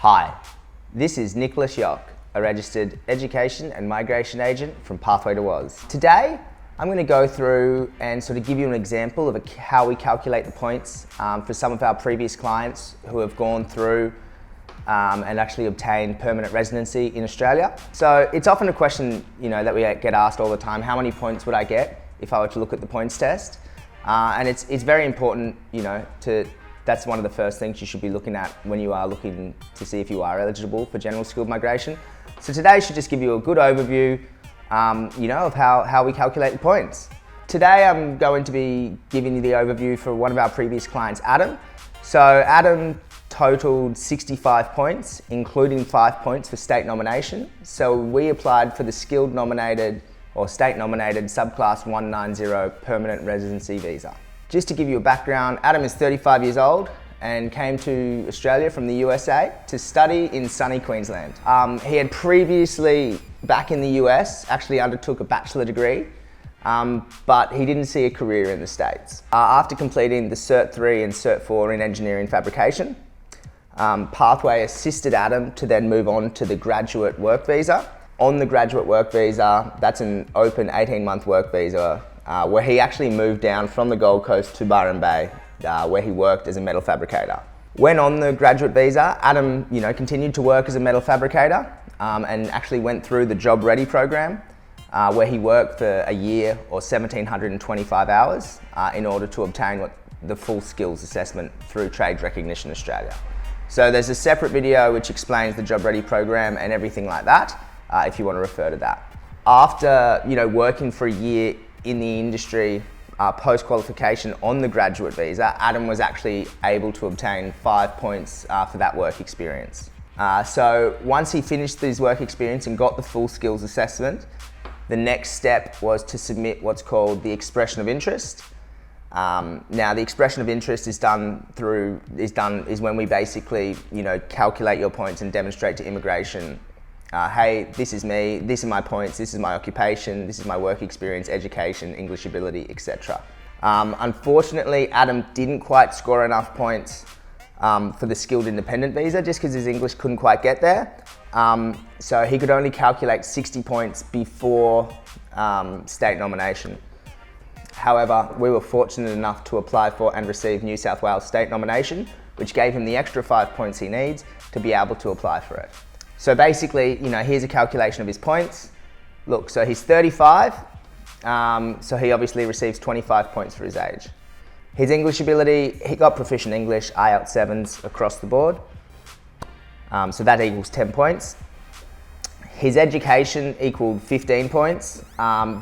Hi, this is Nicholas Yock, a registered education and migration agent from Pathway to Oz. Today, I'm going to go through and sort of give you an example of how we calculate the points for some of our previous clients who have gone through and actually obtained permanent residency in Australia. So it's often a question, that we get asked all the time: how many points would I get if I were to look at the points test? And it's very important, that's one of the first things you should be looking at when you are looking to see if you are eligible for general skilled migration. So today should just give you a good overview, of how we calculate the points. Today I'm going to be giving you the overview for one of our previous clients, Adam. So Adam totaled 65 points, including 5 points for state nomination. So we applied for the skilled nominated or state nominated subclass 190 permanent residency visa. Just to give you a background, Adam is 35 years old and came to Australia from the USA to study in sunny Queensland. He had previously, back in the US, actually undertook a bachelor degree, but he didn't see a career in the States. After completing the Cert 3 and Cert 4 in engineering fabrication, Pathway assisted Adam to then move on to the graduate work visa. On the graduate work visa, that's an open 18-month work visa, where he actually moved down from the Gold Coast to Byron Bay, where he worked as a metal fabricator. When on the graduate visa, Adam, continued to work as a metal fabricator and actually went through the Job Ready program, where he worked for a year or 1,725 hours in order to obtain the full skills assessment through Trades Recognition Australia. So there's a separate video which explains the Job Ready program and everything like that, if you want to refer to that. After working for a year in the industry post-qualification on the graduate visa, Adam was actually able to obtain 5 points for that work experience. So once he finished his work experience and got the full skills assessment, the next step was to submit what's called the expression of interest. Now the expression of interest is when we basically calculate your points and demonstrate to immigration, hey, this is me, this are my points, this is my occupation, this is my work experience, education, English ability, etc. Unfortunately, Adam didn't quite score enough points for the skilled independent visa just because his English couldn't quite get there. So he could only calculate 60 points before state nomination. However, we were fortunate enough to apply for and receive New South Wales state nomination, which gave him the extra 5 points he needs to be able to apply for it. So basically, here's a calculation of his points. Look, so he's 35, so he obviously receives 25 points for his age. His English ability, he got proficient English, IELTS 7s across the board. So that equals 10 points. His education equaled 15 points.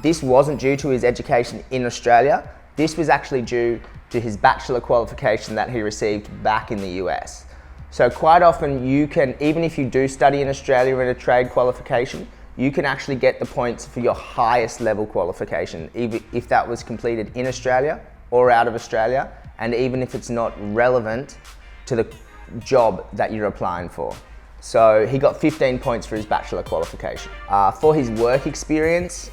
This wasn't due to his education in Australia. This was actually due to his bachelor qualification that he received back in the US. So quite often you can, even if you do study in Australia in a trade qualification, you can actually get the points for your highest level qualification, even if that was completed in Australia or out of Australia, and even if it's not relevant to the job that you're applying for. So he got 15 points for his bachelor qualification. For his work experience,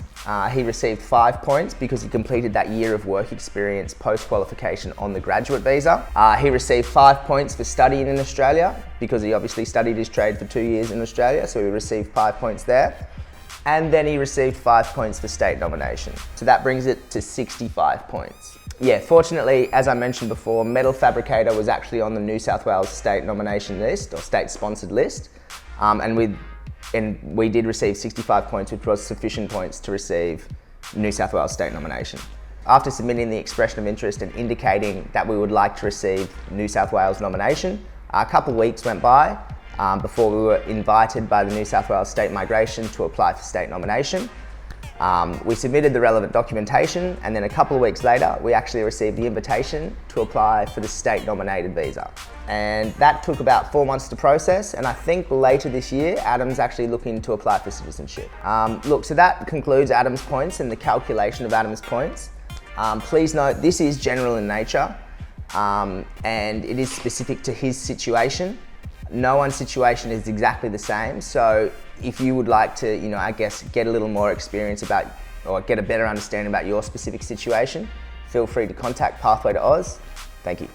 he received 5 points because he completed that year of work experience post-qualification on the graduate visa. He received 5 points for studying in Australia because he obviously studied his trade for 2 years in Australia, so he received 5 points there. And then he received 5 points for state nomination. So that brings it to 65 points. Yeah, fortunately, as I mentioned before, metal fabricator was actually on the New South Wales state nomination list or state sponsored list. And we did receive 65 points, which was sufficient points to receive New South Wales state nomination. After submitting the expression of interest and indicating that we would like to receive New South Wales nomination, a couple of weeks went by before we were invited by the New South Wales State Migration to apply for state nomination. We submitted the relevant documentation, and then a couple of weeks later, we actually received the invitation to apply for the state nominated visa. And that took about 4 months to process, and I think later this year, Adam's actually looking to apply for citizenship. So that concludes Adam's points and the calculation of Adam's points. Please note, this is general in nature, and it is specific to his situation. No one's situation is exactly the same, so if you would like to, get a little more experience about, or get a better understanding about your specific situation, feel free to contact Pathway to Oz. Thank you.